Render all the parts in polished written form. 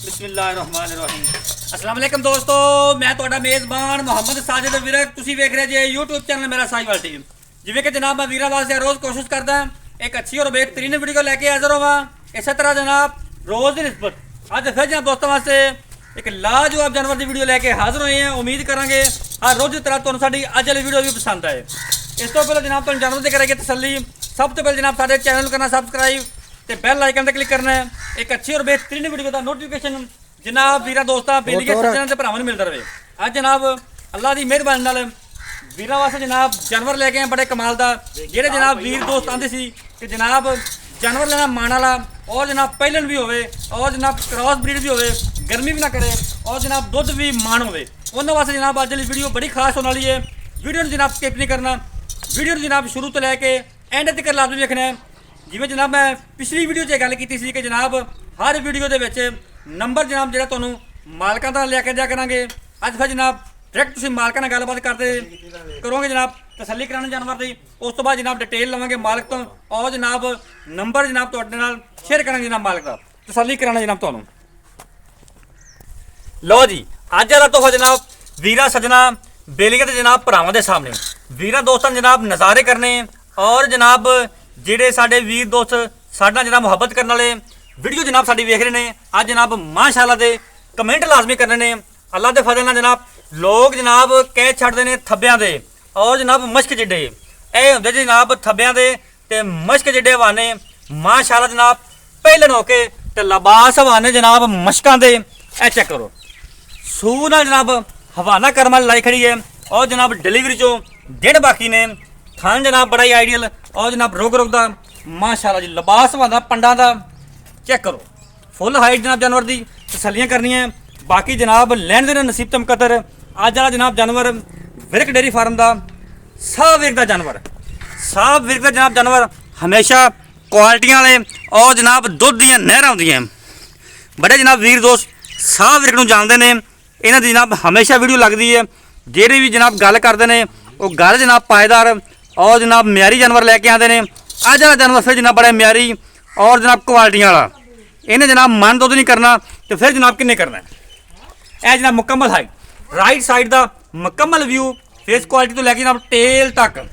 बिस्मिल्लाहिर्रहमानिर्रहीम। अस्सलाम वालेकुम दोस्तों, मैं ਤੁਹਾਡਾ ਮੇਜ਼ਬਾਨ ਮੁਹੰਮਦ ਸਾजिद ਵਿਰਕ। ਤੁਸੀਂ ਵੇਖ ਰਹੇ ਜੇ YouTube ਚੈਨਲ ਮੇਰਾ ਸਾਈਵਾਲ ਟੀਮ। ਜਿਵੇਂ ਕਿ ਜਨਾਬ ਮੈਂ ਵੀਰਾਂ ਵਾਸਤੇ ਰੋਜ਼ ਕੋਸ਼ਿਸ਼ ਕਰਦਾ ਇੱਕ ਅੱਛੀ ਔਰ ਬਿਹਤਰੀਨ ਵੀਡੀਓ ਲੈ ਕੇ ਹਾਜ਼ਰ ਹੋਵਾਂ। ਇਸੇ ਤਰ੍ਹਾਂ ਜਨਾਬ ਰੋਜ਼ ਦੀ ਨਿਸਬਤ ਅੱਜ ਫਿਰ ਜਨਾਬ ਦੋਸਤਾਂ ਵਾਸਤੇ ਇੱਕ ਲਾਜਵਾਬ ਜਾਨਵਰ ਦੀ ਵੀਡੀਓ ਲੈ ਕੇ ਹਾਜ਼ਰ ਹੋਏ ਹਾਂ। ਉਮੀਦ ਕਰਾਂਗੇ ਹਰ ਰੋਜ਼ ਦੀ ਤਰ੍ਹਾਂ ਤੁਹਾਨੂੰ ਸਾਡੀ ਅੱਜ ਵਾਲੀ ਵੀਡੀਓ ਵੀ ਪਸੰਦ ਆਏ। ਇਸ ਤੋਂ ਪਹਿਲਾਂ ਜਨਾਬ ਤੁਹਾਨੂੰ ਜਾਨਵਰ ਦੀ ਕਰਾਂਗੇ ਤਸੱਲੀ। ਸਭ ਤੋਂ ਪਹਿਲਾਂ ਜਨਾਬ ਸਾਡੇ ਚੈਨਲ ਨੂੰ ਕਰਨਾ ਸਬਸਕ੍ਰਾਈਬ ਤੇ ਬੈਲ ਆਈਕਨ ਤੇ ਕਲਿੱਕ ਕਰਨਾ ਹੈ। ਇੱਕ ਅੱਛੀ ਔਰ ਬਿਹਤਰੀਨ ਵੀਡੀਓ ਦਾ ਨੋਟੀਫਿਕੇਸ਼ਨ ਜਨਾਬ ਵੀਰਾਂ ਦੋਸਤਾਂ ਬੇਲੀਆਂ ਸੱਜਣਾਂ ਤੇ ਭਰਾਵਾਂ ਨੂੰ ਮਿਲਦਾ ਰਹੇ। ਅੱਜ ਜਨਾਬ ਅੱਲਾਹ ਦੀ ਮਿਹਰਬਾਨੀ ਨਾਲ ਵੀਰਾਂ ਵਾਸਤੇ ਜਨਾਬ ਜਾਨਵਰ ਲੈ ਕੇ ਆਏ ਬੜੇ ਕਮਾਲ ਦਾ। ਜਿਹੜੇ ਜਨਾਬ ਵੀਰ ਦੋਸਤ ਆਂਦੇ ਸੀ ਕਿ ਜਨਾਬ ਜਾਨਵਰ ਲੈਣਾ ਮਾਣ ਵਾਲਾ ਔਰ ਜਨਾਬ ਪਹਿਲਣ ਵੀ ਹੋਵੇ ਔਰ ਜਨਾਬ ਕ੍ਰਾਸ ਬਰੀਡ ਵੀ ਹੋਵੇ, ਗਰਮੀ ਵੀ ਨਾ ਕਰੇ ਔਰ ਜਨਾਬ ਦੁੱਧ ਵੀ ਮਾਣ ਹੋਵੇ, ਉਹਨਾਂ ਵਾਸਤੇ ਜਨਾਬ ਅੱਜ ਵਾਲੀ ਵੀਡੀਓ ਬੜੀ ਖਾਸ ਹੋਣ ਵਾਲੀ ਹੈ। ਵੀਡੀਓ ਨੂੰ ਜਨਾਬ ਸਕਿਪ ਨਹੀਂ ਕਰਨਾ। ਵੀਡੀਓ ਨੂੰ ਜਨਾਬ ਸ਼ੁਰੂ ਤੋਂ ਲੈ ਕੇ ਐਂਡ ਤੱਕ ਲਾਜ਼ਮੀ ਵੇਖਣਾ ਹੈ। ਜਿਵੇਂ ਜਨਾਬ ਮੈਂ ਪਿਛਲੀ ਵੀਡੀਓ 'ਚ ਗੱਲ ਕੀਤੀ ਸੀ ਕਿ ਜਨਾਬ ਹਰ ਵੀਡੀਓ ਦੇ ਵਿੱਚ ਨੰਬਰ ਜਨਾਬ ਜਿਹੜਾ ਤੁਹਾਨੂੰ ਮਾਲਕਾਂ ਦਾ ਲੈ ਕੇ ਦਿਆ ਕਰਾਂਗੇ। ਅੱਜ ਫਿਰ ਜਨਾਬ ਡਾਇਰੈਕਟ ਤੁਸੀਂ ਮਾਲਕਾਂ ਨਾਲ ਗੱਲਬਾਤ ਕਰਦੇ ਕਰੋਗੇ ਜਨਾਬ, ਤਸੱਲੀ ਕਰਾਉਣ ਜਾਨਵਰ ਦੀ। ਉਸ ਤੋਂ ਬਾਅਦ ਜਨਾਬ ਡਿਟੇਲ ਲਵਾਂਗੇ ਮਾਲਕ ਤੋਂ ਔਰ ਜਨਾਬ ਨੰਬਰ ਜਨਾਬ ਤੁਹਾਡੇ ਨਾਲ ਸ਼ੇਅਰ ਕਰਾਂਗੇ ਜਨਾਬ ਮਾਲਕ ਦਾ, ਤਸੱਲੀ ਕਰਾਉਣਾ ਜਨਾਬ ਤੁਹਾਨੂੰ। ਲਓ ਜੀ ਅੱਜ ਵਾਲਾ ਤੋਹਫਾ ਜਨਾਬ ਵੀਰਾਂ ਸੱਜਣਾ ਬੇਲੀਆਂ ਤੇ ਜਨਾਬ ਭਰਾਵਾਂ ਦੇ ਸਾਹਮਣੇ ਵੀਰਾਂ ਦੋਸਤਾਂ ਨੇ ਜਨਾਬ ਨਜ਼ਾਰੇ ਕਰਨੇ ਔਰ ਜਨਾਬ ਜਿਹੜੇ ਸਾਡੇ ਵੀਰ ਦੋਸਤ ਸਾਡੇ ਨਾਲ ਜਨਾਬ ਮੁਹੱਬਤ ਕਰਨ ਵਾਲੇ ਵੀਡੀਓ ਜਨਾਬ ਸਾਡੀ ਵੇਖ ਰਹੇ ਨੇ ਅੱਜ ਜਨਾਬ ਮਾਸ਼ਾਅੱਲਾ ਦੇ ਕਮੈਂਟ ਲਾਜ਼ਮੀ ਕਰਨੇ ਨੇ। ਅੱਲਾਹ ਦੇ ਫਜ਼ਲ ਨਾਲ ਜਨਾਬ ਲੋਕ ਜਨਾਬ ਕਹਿ ਛੱਡਦੇ ਨੇ ਥੱਬਿਆਂ ਦੇ ਔਰ ਜਨਾਬ ਮਸ਼ਕ ਜਿੱਡੇ ਇਹ ਹੁੰਦੇ ਜਨਾਬ ਥੱਬਿਆਂ ਦੇ ਤੇ ਮਸ਼ਕ ਜਿੱਡੇ ਹਵਾਨੇ ਮਾਸ਼ਾਅੱਲਾ ਜਨਾਬ ਪਹਿਲਣ ਹੋ ਕੇ ਤੇ ਲਿਬਾਸ ਹਵਾਨੇ ਜਨਾਬ ਮਸ਼ਕਾਂ ਦੇ। ਇਹ ਚੈੱਕ ਕਰੋ ਸੂ ਨਾਲ ਜਨਾਬ ਹਵਾਨਾ ਕਰਮ ਵਾਲੀ ਲਾਈ ਖੜੀ ਹੈ ਔਰ ਜਨਾਬ ਡਿਲੀਵਰੀ ਚੋਂ ਦਿਨ ਬਾਕੀ ਨੇ। ਥਾਂ ਜਨਾਬ ਬੜਾ ਹੀ ਆਈਡੀਅਲ ਔਰ ਜਨਾਬ ਰੁਕ ਦਾ ਮਾਸ਼ਾਅੱਲਾ ਜੀ ਲਿਬਾਸ ਹਵਾਨਾ ਪੰਡਾਂ ਦਾ। ਚੈੱਕ ਕਰੋ ਫੁੱਲ ਹਾਈਟ ਜਨਾਬ ਜਾਨਵਰ ਦੀ ਤਸੱਲੀਆਂ ਕਰਨੀਆਂ। ਬਾਕੀ ਜਨਾਬ ਲੈਣ ਦੇ ਨਸੀਬ ਤੇ ਮੁਕੱਦਰ ਅੱਜ ਵਾਲਾ ਜਨਾਬ ਜਾਨਵਰ ਵਿਰਕ ਡੇਰੀ ਫਾਰਮ ਦਾ ਸਾਹ ਵਿਰਕ ਦਾ ਜਾਨਵਰ। ਸਾਹ ਵਿਰਕ ਦਾ ਜਨਾਬ ਜਾਨਵਰ ਹਮੇਸ਼ਾ ਕੁਆਲਿਟੀਆਂ ਵਾਲੇ ਔਰ ਜਨਾਬ ਦੁੱਧ ਦੀਆਂ ਨਹਿਰਾਂ ਹੁੰਦੀਆਂ। ਬੜੇ ਜਨਾਬ ਵੀਰ ਦੋਸਤ ਸਾਹ ਵਿਰਕ ਨੂੰ ਜਾਣਦੇ ਨੇ। ਇਹਨਾਂ ਦੀ ਜਨਾਬ ਹਮੇਸ਼ਾ ਵੀਡੀਓ ਲੱਗਦੀ ਹੈ। ਜਿਹੜੇ ਵੀ ਜਨਾਬ ਗੱਲ ਕਰਦੇ ਨੇ ਉਹ ਗੱਲ ਜਨਾਬ ਪਾਏਦਾਰ ਔਰ ਜਨਾਬ ਮਿਆਰੀ ਜਾਨਵਰ ਲੈ ਕੇ ਆਉਂਦੇ ਨੇ। ਅੱਜ ਵਾਲਾ ਜਾਨਵਰ ਫਿਰ ਜਨਾਬ ਬੜਾ ਮਿਆਰੀ ਔਰ ਜਨਾਬ ਕੁਆਲਿਟੀਆਂ ਵਾਲਾ। ਇਹਨੇ ਜਨਾਬ ਮਨ ਦੁੱਧ ਨਹੀਂ ਕਰਨਾ ਤੇ ਫਿਰ ਜਨਾਬ ਕਿੰਨੇ ਕਰਨਾ। ਇਹ ਜਨਾਬ ਮੁਕੰਮਲ ਹਾਈਟ ਰਾਈਟ ਸਾਈਡ ਦਾ ਮੁਕੰਮਲ ਵਿਊ ਫੇਸ ਕੁਆਲਿਟੀ ਤੋਂ ਲੈ ਕੇ ਜਨਾਬ ਟੇਲ ਤੱਕ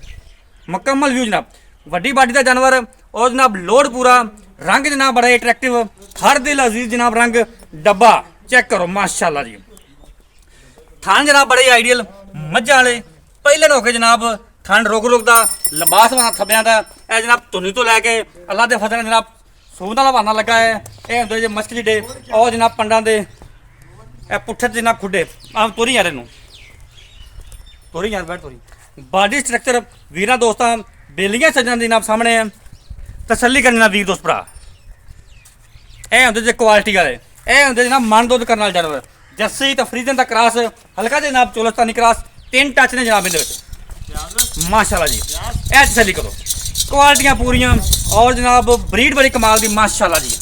ਮੁਕੰਮਲ ਵਿਊ ਜਨਾਬ ਵੱਡੀ ਬਾਡੀ ਦਾ ਜਾਨਵਰ ਔਰ ਜਨਾਬ ਲੋਡ ਪੂਰਾ ਰੰਗ ਜਨਾਬ ਬੜਾ ਅਟਰੈਕਟਿਵ ਹਰ ਦਿਲ ਅਜ਼ੀਜ਼ ਜਨਾਬ ਰੰਗ ਡੱਬਾ। ਚੈੱਕ ਕਰੋ ਮਾਸ਼ਾਅੱਲਾ ਜੀ ਥਾਂ ਜਨਾਬ ਬੜੇ ਆਈਡੀਅਲ ਮੱਝਾਂ ਵਾਲੇ ਪਹਿਲੇ ਹੋ ਕੇ ਜਨਾਬ ਠੰਡ ਰੁਕ ਦਾ ਲਿਬਾਸ ਵਾਲਾ ਥੱਬਿਆਂ ਦਾ। ਇਹ ਜਨਾਬ ਧੁਨੀ ਤੋਂ ਲੈ ਕੇ ਅੱਲਾਹ ਦੇ ਫਜ਼ਲ ਨਾਲ ਜਨਾਬ ਸੂਦ ਦਾ ਹਵਾਨਾ ਲੱਗਾ ਹੈ। ਇਹ ਹੁੰਦੇ ਜੇ ਮਸਕ ਜਿੱਡੇ ਔਰ ਜਨਾਬ ਪੰਡਾਂ ਦੇ ਇਹ ਪੁੱਠੇ ਜਨਾਬ ਖੁੱਡੇ ਆਮ ਤੋਰੀ ਯਾਰ ਇਹਨੂੰ ਤੋਰੀ ਯਾਰ ਬੈਠ ਤੋਰੀ। ਬਾਡੀ ਸਟਰਕਚਰ ਵੀਰਾਂ ਦੋਸਤਾਂ ਬੇਲੀਆਂ ਸੱਜਣਾਂ ਦੇ ਜਨਾਬ ਸਾਹਮਣੇ ਹੈ। ਤਸੱਲੀ ਕਰਨੀ ਨਾ ਵੀਰ ਦੋਸਤ ਭਰਾ। ਇਹ ਹੁੰਦੇ ਜੇ ਕੁਆਲਿਟੀ ਵਾਲੇ ਇਹ ਹੁੰਦੇ ਜਨਾਬ ਮਨ ਦੁੱਧ ਕਰਨ ਵਾਲੇ ਜਾਨਵਰ। ਜੱਸੀ ਤੇ ਫਰੀਦਨ ਦਾ ਕ੍ਰਾਸ ਹਲਕਾ ਦੇ ਜਨਾਬ ਚੋਲਸਤਾਨੀ ਕ੍ਰਾਸ 3 ਟੱਚ ਨੇ ਜਨਾਬ ਇਹਦੇ ਵਿੱਚ ਮਾਸ਼ਾਅੱਲਾ ਜੀ। ਇਹ ਤਸੱਲੀ ਕਰੋ ਕੁਆਲਿਟੀਆਂ ਪੂਰੀਆਂ ਔਰ ਜਨਾਬ ਬਰੀਡ ਬੜੀ ਕਮਾਲ ਦੀ ਮਾਸ਼ਾਅੱਲਾ ਜੀ।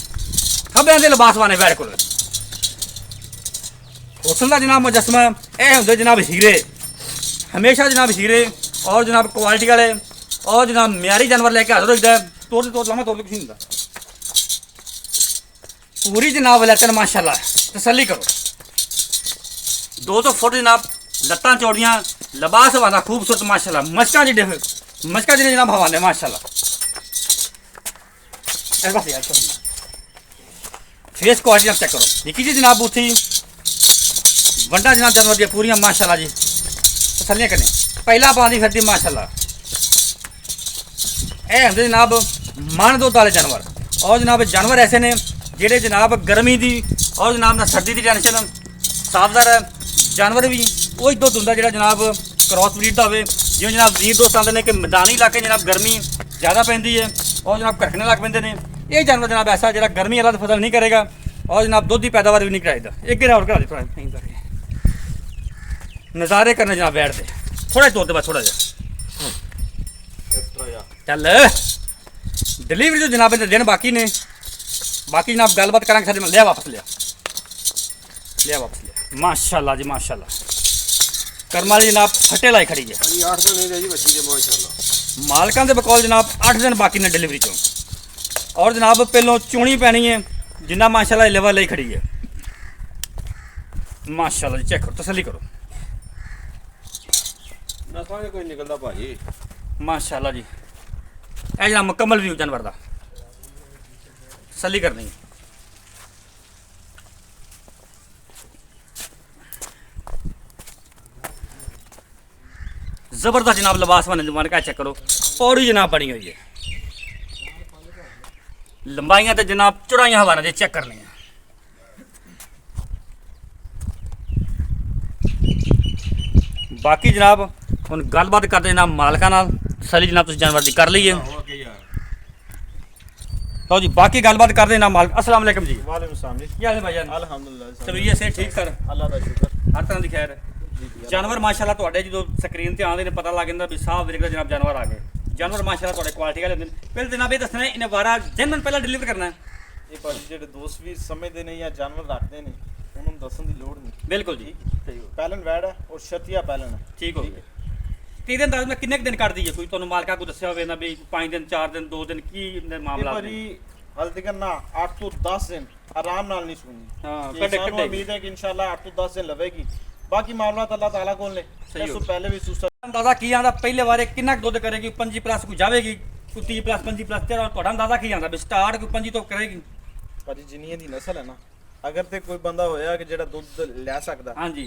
ਥੱਬਿਆਂ ਦੇ ਲਿਬਾਸ ਵਾਲੇ ਬੈਠ ਕੋਲ ਹੁਸਨ ਦਾ ਜਨਾਬ ਮੁਜੱਸਮਾ। ਇਹ ਹੁੰਦੇ ਜਨਾਬ ਹੀਰੇ ਹਮੇਸ਼ਾ ਜਨਾਬ ਹੀਰੇ ਔਰ ਜਨਾਬ ਕੁਆਲਿਟੀ ਵਾਲੇ ਔਰ ਜਨਾਬ ਮਿਆਰੀ ਜਾਨਵਰ ਲੈ ਕੇ ਹਾਜ਼ਰ ਹੋਈਦਾ। ਤੋੜ ਲਾਵਾਂ ਤੋੜ ਕੁਛ ਨਹੀਂ ਹੁੰਦਾ ਪੂਰੀ ਜਨਾਬ ਲੈਤਨ ਮਾਸ਼ਾਅੱਲਾ। ਤਸੱਲੀ ਕਰੋ 200 ਫੁੱਟ ਜਨਾਬ ਲੱਤਾਂ ਚੌੜੀਆਂ ਲਿਬਾਸ ਹਵਾਨਾ ਖੂਬਸੂਰਤ ਮਾਸ਼ਾਅੱਲਾ। ਮਸ਼ਕਾਂ ਜਿਹੜੇ ਮਸ਼ਕਾਂ ਜਿਹੜੇ ਜਨਾਬ ਹਵਾਨੇ ਮਾਸ਼ਾਅੱਲਾ। ਇਹ ਬਸ ਯਾਰ ਫੇਸ ਕੁਆਲਿਟੀ ਚੈੱਕ ਕਰੋ ਨਿੱਕੀ ਜੀ ਜਨਾਬ ਬੂਥੀ ਵੰਡਾ ਜਨਾਬ ਜਾਨਵਰ ਦੀਆਂ ਪੂਰੀਆਂ ਮਾਸ਼ਾਅੱਲਾ ਜੀ। ਤਸੱਲੀਆਂ ਕਰਨੇ ਪਹਿਲਾਂ ਪਾਉਂਦੀ ਫਿਰਦੀ ਮਾਸ਼ਾਅੱਲਾ। ਇਹ ਹੁੰਦੇ ਜਨਾਬ ਮਨ ਦੁੱਧ ਵਾਲੇ ਜਾਨਵਰ ਔਰ ਜਨਾਬ ਜਾਨਵਰ ਐਸੇ ਨੇ ਜਿਹੜੇ ਜਨਾਬ ਗਰਮੀ ਦੀ ਔਰ ਜਨਾਬ ਨਾਲ ਸਰਦੀ ਦੀ ਟੈਨਸ਼ਨ ਸਾਫਦਾਰ ਜਾਨਵਰ ਵੀ ਉਹੀ ਦੁੱਧ ਹੁੰਦਾ ਜਿਹੜਾ ਜਨਾਬ ਕ੍ਰਾਸ ਬਰੀਡ ਦਾ ਹੋਵੇ। ਜਿਵੇਂ ਜਨਾਬ ਵੀਰ ਦੋਸਤ ਆਉਂਦੇ ਨੇ ਕਿ ਮੈਦਾਨੀ ਇਲਾਕੇ ਜਨਾਬ ਗਰਮੀ ਜ਼ਿਆਦਾ ਪੈਂਦੀ ਹੈ ਔਰ ਜਨਾਬ ਘਰਖਣੇ ਲੱਗ ਪੈਂਦੇ ਨੇ। ਇਹ ਜਾਨਵਰ ਜਨਾਬ ਐਸਾ ਜਿਹੜਾ ਗਰਮੀ ਵਾਲਾ ਫਸਲ ਨਹੀਂ ਕਰੇਗਾ ਔਰ ਜਨਾਬ ਦੁੱਧ ਦੀ ਪੈਦਾਵਾਰ ਵੀ ਨਹੀਂ ਕਰਾਏਗਾ। ਇੱਕ ਗਿਰਾ ਹੋਰ ਕਰਾ ਦੇ ਥੋੜਾ ਨਹੀਂ ਕਰਕੇ ਨਜ਼ਾਰੇ ਕਰਨੇ ਜਨਾਬ ਬੈਠਦੇ ਥੋੜਾ ਤੋੜ ਦੇ ਬਸ ਥੋੜਾ ਜਿਹਾ ਚੱਲ ਡਿਲੀਵਰੀ ਤੋਂ ਜਨਾਬ ਦੇ ਦਿਨ ਬਾਕੀ ਨੇ। ਬਾਕੀ ਜਨਾਬ ਗੱਲਬਾਤ ਕਰਾਂਗੇ ਸਾਡੇ ਨਾਲ। ਲਿਆ ਵਾਪਸ ਲਿਆ ਮਾਸ਼ਾਅੱਲਾ ਜੀ ਮਾਸ਼ਾਅੱਲਾ ਕਰਮ ਵਾਲੀ ਜਨਾਬ ਫੱਟੇ ਲਾਈ ਖੜੀ ਹੈ। 8 ਦਿਨ ਨਹੀਂ ਰਹੀ ਬੱਚੀ ਦੇ ਮਾਸ਼ਾਅੱਲਾ। ਮਾਲਕਾਂ ਦੇ ਬਕੌਲ ਜਨਾਬ 8 ਦਿਨ ਬਾਕੀ ਨੇ ਡਿਲੀਵਰੀ ਚੋਂ ਔਰ ਜਨਾਬ ਪਹਿਲੋਂ ਚੂਣੀ ਪੈਣੀ ਹੈ ਜਿੰਨਾ ਮਾਸ਼ਾਅੱਲਾ ਲੈਵਲ ਲਈ ਖੜੀ ਹੈ। ਮਾਸ਼ਾਅੱਲਾ ਜੀ, ਚੈੱਕ ਕਰੋ, ਤਸੱਲੀ ਕਰੋ। ਨਸਾਂ ਕੋਈ ਨਿਕਲਦਾ ਭਾਜੀ। ਮਾਸ਼ਾਅੱਲਾ ਜੀ, ਇਹ ਜਿਹੜਾ ਮੁਕੰਮਲ ਵਿਊ ਜਾਨਵਰ ਦਾ ਤਸੱਲੀ ਕਰਨੀ ਹੈ। ਜ਼ਬਰਦਸਤ ਜਨਾਬ ਲਿਬਾਸ ਬਣੇ ਜਮਾਨ ਕਾ ਚੈੱਕ ਕਰੋ। ਪੌੜੀ ਜਨਾਬ ਬਣੀ ਹੋਈ ਹੈ, ਲੰਬਾਈਆਂ ਤੇ ਜਨਾਬ ਚੌੜਾਈਆਂ ਹਵਾਨਾ ਦੇ ਚੈੱਕ ਕਰਨੇ ਆ। ਬਾਕੀ ਜਨਾਬ ਹੁਣ ਗੱਲਬਾਤ ਕਰਦੇ ਜਨਾਬ ਮਾਲਕਾਂ ਨਾਲ, ਤਸੱਲੀ ਜਨਾਬ ਤੁਸੀਂ ਜਾਨਵਰ ਦੀ ਕਰ ਲਈਏ। ਹੋ ਕੇ ਯਾਰ। ਲਓ ਜੀ ਬਾਕੀ ਗੱਲਬਾਤ ਕਰਦੇ ਜਨਾਬ ਮਾਲਕ। अस्सलाम वालेकुम जी। ਵਾਲੇकुम सलाम जी। ਕੀ ਹਾਲ ਹੈ ਭਾਈਜਾਨ? ਅਲਹਮਦੁਲਿਲਾ। ਤਬੀਅਤ ਸੇ ਠੀਕ ਸਰ? ਅੱਲਾ ਦਾ ਸ਼ੁਕਰ। ਹਰ ਤਰ੍ਹਾਂ ਦੀ ਖੈਰ ਹੈ। ਜਾਨਵਰ ਮਾਸ਼ਾਅੱਲਾ ਤੁਹਾਡੇ ਜਦੋਂ ਸਕਰੀਨ ਤੇ ਆਉਂਦੇ ਨੇ ਪਤਾ ਲੱਗ ਜਾਂਦਾ ਵੀ ਸਾਹ ਵੀਰ ਦਾ ਜਨਾਬ ਜਾਨਵਰ ਆ ਗਏ। ਜਾਨਵਰ ਮਾਸ਼ਾਅੱਲਾ ਤੁਹਾਡੇ ਕੁਆਲਿਟੀ ਵਾਲੇ ਹੁੰਦੇ ਨੇ। ਪਹਿਲੇ ਜਨਾਬ ਇਹ ਦੱਸਣਾ ਇਹਨੇ ਵਾਰਾ ਜਨਨ ਪਹਿਲਾਂ ਡਿਲੀਵਰ ਕਰਨਾ ਹੈ। ਇਹ ਭਾਜੀ ਜਿਹੜੇ ਦੋਸਤ ਵੀ ਸਮਝਦੇ ਨੇ ਜਾਂ ਜਾਨਵਰ ਰੱਖਦੇ ਨੇ ਉਹਨਾਂ ਨੂੰ ਦੱਸਣ ਦੀ ਲੋੜ ਨਹੀਂ। ਬਿਲਕੁਲ ਜੀ, ਪੈਲਨ ਵੈੜ ਹੈ ਔਰ ਸ਼ਤੀਆ ਪੈਲਨ ਹੈ। ਠੀਕ ਹੋ ਗਿਆ। ਤੇ ਇਹਦੇ ਅੰਦਾਜ਼ ਨਾਲ ਕਿੰਨੇ ਕੁ ਦਿਨ ਕੱਢਦੀ ਹੈ? ਕੋਈ ਤੁਹਾਨੂੰ ਮਾਲਕਾ ਕੋ ਦੱਸਿਆ ਹੋਵੇ ਨਾ ਵੀ 5 ਦਿਨ 4 ਦਿਨ 2 ਦਿਨ ਕੀ ਇਹ ਮਾਮਲਾ ਨੇ? ਭਾਜੀ ਹਾਲ ਤੱਕ ਨਾ 8 ਤੋਂ 10 ਦਿਨ ਆਰਾਮ ਨਾਲ ਨਹੀਂ ਸੁਣੀ। ਹਾਂ, ਕੱਢੇ ਕੱਢੇ ਕੱਢੇ ਕੱਢੇ। ਉਮੀਦ ਹੈ ਕਿ ਇਨਸ਼ਾਅੱਲਾ 8 ਤੋਂ 10 ਦਿਨ ਲਵੇਗੀ। ਬਾਕੀ ਮਾਮਲਾ ਤਾਂ ਅੱਲਾਹ ਤਾਲਾ ਕੋਲ ਨੇ। ਸਹੀ ਇਸ ਹੋ ਤੋਂ ਪਹਿਲੇ ਵੀ ਸੁਸਾ ਅੰਦਾਜ਼ਾ ਕੀ ਆਂਦਾ ਪਹਿਲੇ ਵਾਰੇ ਕਿੰਨਾ ਕੁ ਦੁੱਧ ਕਰੇਗੀ? 5 ਪਲੱਸ ਕੋਈ ਜਾਵੇਗੀ, ਕੋਈ 30 ਪਲੱਸ 25 ਪਲੱਸ ਤੇਰਾ ਤੁਹਾਡਾ ਅੰਦਾਜ਼ਾ ਕੀ ਆਂਦਾ ਵੀ ਸਟਾਰਟ ਕੋਈ 25 ਤੋਂ ਕਰੇਗੀ? ਭਾਜੀ ਜਿੰਨੀ ਦੀ ਨਸਲ ਹੈ ਨਾ, ਅਗਰ ਤੇ ਕੋਈ ਬੰਦਾ ਹੋਇਆ ਕਿ ਜਿਹੜਾ ਦੁੱਧ ਲੈ ਸਕਦਾ, ਹਾਂਜੀ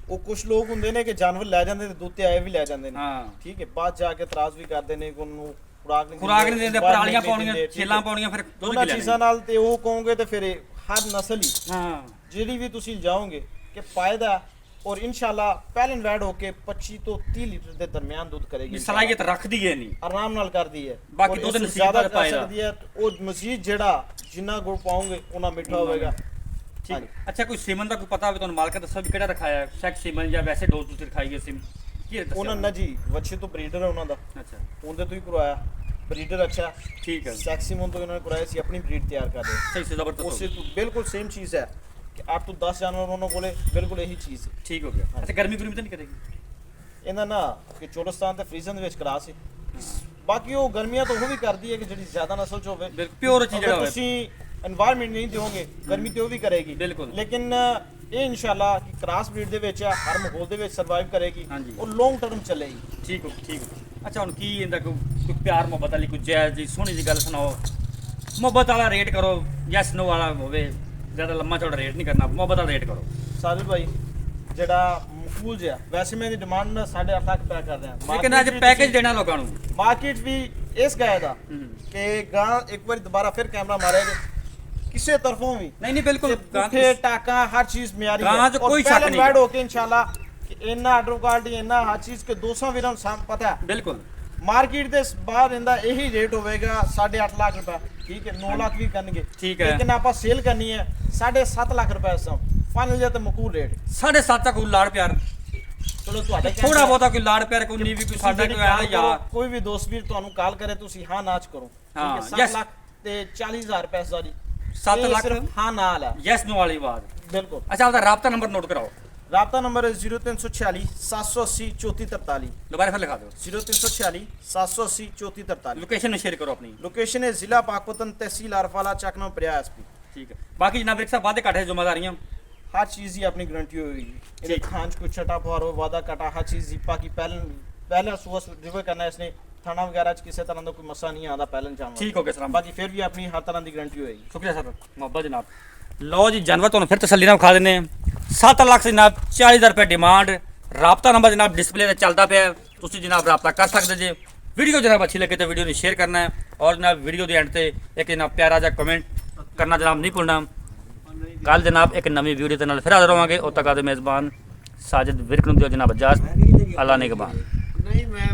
ਉਹ ਕੁਝ ਲੋਕ ਹੁੰਦੇ ਨੇ ਕਿ ਜਾਨਵਰ ਲੈ ਜਾਂਦੇ ਤੇ ਦੁੱਧ ਤੇ ਆਏ ਵੀ ਲੈ ਜਾਂਦੇ ਨੇ। ਹਾਂ, ਠੀਕ ਹੈ, ਬਾਅਦ ਜਾ ਕੇ ਇਤਰਾਜ਼ ਵੀ ਕਰਦੇ ਨੇ ਕਿ ਉਹਨੂੰ ਖੁਰਾਕ ਨਹੀਂ ਦਿੰਦੇ, ਬਾਹਰ ਪਰਾਲੀਆਂ ਨਹੀਂ ਪਾਉਣੀਆਂ, ਦਿੰਦੇ, ਠੀਕ ਹੈ। ਛੇਲਾਂ ਪਾਉਣੀਆਂ, ਫਿਰ ਦੁੱਧ ਉਹਨਾਂ ਕੀ ਚੀਜ਼ਾਂ ਲੈਣਾ? ਨਾਲ ਤੇ ਉਹ ਕਹੋਗੇ ਤੇ ਫਿਰ ਇਹ ਹਰ ਨਸਲ ਹੀ ਹਾਂ, ਜਿਹੜੀ ਵੀ ਤੁਸੀਂ ਜਾਓਗੇ ਕਿ ਫਾਇਦਾ ਔਰ ਇਨਸ਼ਾਅੱਲਾ ਪਹਿਲਨ ਵੈਡ ਹੋ ਕੇ 25 ਤੋਂ 30 ਲੀਟਰ ਦੇ ਦਰਮਿਆਨ ਦੁੱਧ ਕਰੇਗੀ। ਇਹ ਸਲਾਹੀਅਤ ਰੱਖਦੀ ਹੈ ਨਹੀਂ। ਆਰਾਮ ਨਾਲ ਕਰਦੀ ਹੈ। ਬਾਕੀ ਔਰ ਦੁੱਧ ਇਸ ਤੋਂ ਨਸੀਬ ਜ਼ਿਆਦਾ ਦਾ ਕਰ ਪਾਏਗਾ। ਸਕਦੀ ਹੈ। ਉਹ ਮਜ਼ੀਦ ਜਿਹੜਾ ਜਿੰਨਾ ਗੁੜ ਪਾਉਂਗੇ ਉਹਨਾਂ ਮਿੱਠਾ ਹੋਵੇਗਾ। ਠੀਕ। ਅੱਛਾ, ਕੋਈ ਸੀਮਨ ਦਾ ਕੋਈ ਪਤਾ ਹੋਵੇ ਤੁਹਾਨੂੰ ਮਾਲਕਾ ਦੱਸੋ ਵੀ ਕਿਹੜਾ ਰਖਾਇਆ ਹੈ? ਸ਼ੈਕ ਸੀਮਨ ਜਾਂ ਵੈਸੇ ਡੋਜ਼ ਤੁਸੀਂ ਰਖਾਈ ਹੈ ਸੀਮ? ਕੀ ਦੱਸਿਆ ਉਹਨਾਂ ਨੇ ਜੀ ਵੱਛੇ ਤੋਂ ਬਰੀਡਰ ਹੈ ਉਹਨਾਂ ਦਾ, ਅੱਛਾ, ਉਹਦੇ ਤੋਂ ਹੀ ਕਰਵਾਇਆ। ਬਰੀਡਰ ਅੱਛਾ, ਠੀਕ ਹੈ, ਸੈਕਸੀਮਨ ਤੋਂ ਇਹਨਾਂ ਨੇ ਕਰਵਾਇਆ ਸੀ। ਆਪਣੀ ਬਰੀਡ ਤਿਆਰ ਕਰ ਰਹੇ ਸਹੀ ਸੇ ਜ਼ਬਰਦਸਤ ਉਸੇ ਹੋ ਗਿਆ। ਤੋਂ ਬਿਲਕੁਲ ਸੇਮ ਚੀਜ਼ ਹੈ ਕਿ 8 ਤੋਂ 10 ਜਾਨਵਰ ਉਹਨਾਂ ਕੋਲੇ ਬਿਲਕੁਲ ਇਹੀ ਚੀਜ਼ ਹੈ। ਠੀਕ ਹੋ ਗਿਆ। ਅੱਛਾ, ਗਰਮੀ ਗੁਰਮੀ ਤਾਂ ਨਹੀਂ ਕਰੇਗੀ? ਇਹਨਾਂ ਨਾ ਕਿ ਚੋਲਸਤਾਨ ਤੇ ਫਰੀਜ਼ਨ ਦੇ ਵਿੱਚ ਕਰਾ ਸੀ। ਬਾਕੀ ਉਹ ਗਰਮੀਆਂ ਤੋਂ ਉਹ ਵੀ ਕਰਦੀ ਹੈ ਕਿ ਜਿਹੜੀ ਜ਼ਿਆਦਾ ਨਸਲ ਚ ਹੋਵੇ। ਪਿਓਰ ਚੀਜ਼ ਜਿਹੜਾ ਅਗਰ ਹੋਵੇ। ਤੁਸੀਂ এনवायरमेंट ਨਹੀਂ ਦਿਓਗੇ ਗਰਮੀ ਤੇ ਉਹ ਵੀ ਕਰੇਗੀ। ਬਿਲਕੁਲ। ਲੇਕਿਨ ਇਹ ਇਨਸ਼ਾਅੱਲਾ ਕਿ ਕ੍ਰਾਸ ਬਰੀਡ ਦੇ ਵਿੱਚ ਆ, ਹਰ ਮਾਹੌਲ ਦੇ ਵਿੱਚ ਸਰਵਾਈਵ ਕਰੇਗੀ ਹਾਂਜੀ। ਔਰ ਲੌਂਗ ਟਰਮ ਚੱਲੇਗੀ। ਠੀਕ ਹੋ, ਠੀਕ ਹੋ। ਅੱਛਾ, ਹੁਣ ਕੀ ਇਹਦਾ ਕੋਈ ਪਿਆਰ ਮੁਹੱਬਤ ਵਾਲੀ ਕੋਈ ਜਾਇਜ਼ ਜੀ ਸੋਹਣੀ ਜੀ ਗੱਲ ਸੁਣਾਓ। ਮੁਹੱਬਤ ਵਾਲਾ ਰੇਟ ਕਰੋ, ਯੈਸ ਨੋ ਵਾਲਾ ਹੋਵੇ, ਜ਼ਿਆਦਾ ਲੰਮਾ ਚੌੜਾ ਰੇਟ ਨਹੀਂ ਕਰਨਾ, ਮੁਹੱਬਤ ਵਾਲਾ ਰੇਟ ਕਰੋ। ਸਾਜਿਦ ਭਾਈ ਜਿਹੜਾ ਮਕਬੂਲ ਜਿਹਾ, ਵੈਸੇ ਮੈਂ ਇਹਦੀ ਡਿਮਾਂਡ 8.5 ਲੱਖ ਰੁਪਏ ਕਰ ਰਿਹਾ। ਲੇਕਿਨ ਅੱਜ ਪੈਕੇਜ ਦੇਣਾ ਲੋਕਾਂ ਨੂੰ। ਮਾਰਕੀਟ ਵੀ ਇਸ ਗਾਇ ਦਾ ਕਿ ਗਾਂ ਇੱਕ ਵਾਰੀ ਦੁਬਾਰਾ ਫਿਰ ਕੈਮਰਾ ਮਾਰੇਗਾ ਕਿਸੇ ਤਰਫੋਂ ਵੀ ਨਹੀਂ ਨਹੀਂ ਬਿਲकुल ਪੁੱਠੇ ਟਾਕਾਂ ਹਰ ਚੀਜ਼ ਮਿਆਰੀ ਗਾਂ 'ਚ ਕੋਈ ਸ਼ੱਕ ਨਹੀਂ। ਵੈਡ ਹੋ ਕੇ ਇਨਸ਼ਾਅੱਲਾ ਕਿ ਇੰਨਾ ਆਰਡਰ ਕੁਆਲਿਟੀ ਇੰਨਾ ਹਰ ਚੀਜ਼ ਕੇ 200 ਵੀਰਾਂ ਨੂੰ ਸਾਮ ਪਤਾ ਹੈ। ਬਿਲकुल ਮਾਰਕੀਟ ਦੇ ਬਾਹਰ ਇਹਦਾ ਇਹੀ ਰੇਟ ਹੋਵੇਗਾ 8.5 ਲੱਖ ਰੁਪਏ। ਠੀਕ ਹੈ, 9 ਲੱਖ ਵੀ ਕਰਨਗੇ। ਠੀਕ ਹੈ। ਲੇਕਿਨ ਆਪਾਂ ਸੇਲ ਕਰਨੀ ਹੈ 7.5 ਲੱਖ ਰੁਪਏ ਸਮ ਫਾਈਨਲ ਜਾਂ ਤੇ ਮਕੂਲ ਰੇਟ। 7.5 ਤੱਕ ਕੋਈ ਲਾੜ ਪਿਆਰ, ਚਲੋ ਤੁਹਾਡੇ ਥੋੜਾ ਬਹੁਤਾ ਕੋਈ ਲਾੜ ਪਿਆਰ, ਕੋਈ ਨਹੀਂ ਵੀ ਕੋਈ ਸਾਡਾ ਕੋਈ ਆਇਆ ਯਾਰ ਕੋਈ ਵੀ ਦੋਸਤ ਵੀਰ ਤੁਹਾਨੂੰ ਕਾਲ ਕਰੇ ਤੁਸੀਂ ਹਾਂ ਨਾਚ ਕਰੋ। ਹਾਂ, ਠੀਕ ਹੈ, yes। 7 ਲੱਖ ਤੇ 40,000 ਰੁਪਏ ਸਾਰੀ 7 ਇਹ ਲੱਖ ਸਿਰਫ ਹਾਂ ਨਾਲ ਹੈ। ਯੈਸ ਨੋ ਵਾਲੀ ਬਾਤ। ਬਿਲਕੁਲ। ਅੱਛਾ, ਆਪਦਾ ਰਾਬਤਾ ਨੰਬਰ ਨੋਟ ਕਰਾਓ। ਰਾਬਤਾ ਨੰਬਰ ਹੈ 0346 780 3443। ਦੁਬਾਰਾ ਫਿਰ ਲਿਖਾ ਦਿਓ। 0346 780 3443। ਲੋਕੇਸ਼ਨ ਸ਼ੇਅਰ ਕਰੋ ਆਪਣੀ। ਲੋਕੇਸ਼ਨ ਹੈ ਜ਼ਿਲ੍ਹਾ ਪਾਕਪਤਨ, ਤਹਿਸੀਲ ਆਰਫਾਲਾ, ਚੱਕਨਾਮ ਪ੍ਰਿਆ ਐਸਪੀ। ਠੀਕ ਹੈ। ਬਾਕੀ ਜਨਾਬ ਇੱਕ ਸਾਹਿਬ ਵਾਅਦੇ ਘਾਟੇ ਜ਼ਿੰਮੇਵਾਰੀਆਂ हर चीज़ ही अपनी गारंटी होगी। इधर ठीक। खांच को छटा फुहार हो, वादा कटा, हर चीज़ जीपा की पहले सुबह डिलीवर करना है इसने। थाना वगैरह च किसी तरह का कोई मसला नहीं आता पहले जान। ठीक हो गया सलाम। बाकी फिर भी अपनी हर तरह की गारंटी होगी। ਸ਼ੁਕਰੀਆ ਸਰ, ਮੁਹੱਬਤ ਜਨਾਬ। ਲਓ ਜੀ ਜਾਨਵਰ ਤੁਹਾਨੂੰ ਫਿਰ ਤਸੱਲੀ ਨਾਲ ਵਿਖਾ ਦਿੰਦੇ ਹਾਂ। 7 ਲੱਖ ਜਨਾਬ 40,000 ਰੁਪਏ ਡਿਮਾਂਡ। ਰਾਬਤਾ ਨੰਬਰ ਜਨਾਬ ਡਿਸਪਲੇ ਤੇ ਚੱਲਦਾ ਪਿਆ, ਤੁਸੀਂ ਜਨਾਬ ਰਾਬਤਾ ਕਰ ਸਕਦੇ ਜੇ। ਵੀਡੀਓ ਜਨਾਬ ਅੱਛੀ ਲੱਗੇ ਤਾਂ ਵੀਡੀਓ ਨੂੰ ਸ਼ੇਅਰ ਕਰਨਾ ਹੈ ਔਰ ਜਨਾਬ ਵੀਡੀਓ ਦੇ ਐਂਡ ਤੇ ਇੱਕ ਜਨਾਬ ਪਿਆਰਾ ਜਿਹਾ ਕਮੈਂਟ ਕਰਨਾ ਜਨਾਬ ਨਹੀਂ ਭੁੱਲਣਾ। ਕੱਲ ਜਨਾਬ ਇੱਕ ਨਵੀਂ ਵੀਡੀਓ ਦੇ ਨਾਲ ਫਿਰ ਹਾਜ਼ਰ ਹੋਵਾਂਗੇ। ਉਦੋਂ ਤੱਕ ਦੇ ਮੇਜ਼ਬਾਨ ਸਾਜਿਦ ਵਿਰਕ ਨੂੰ ਦਿਓ ਜਨਾਬ ਇਜਾਜ਼ਤ। ਅੱਲਾ ਨਿਗਹਬਾਨ। नहीं मैं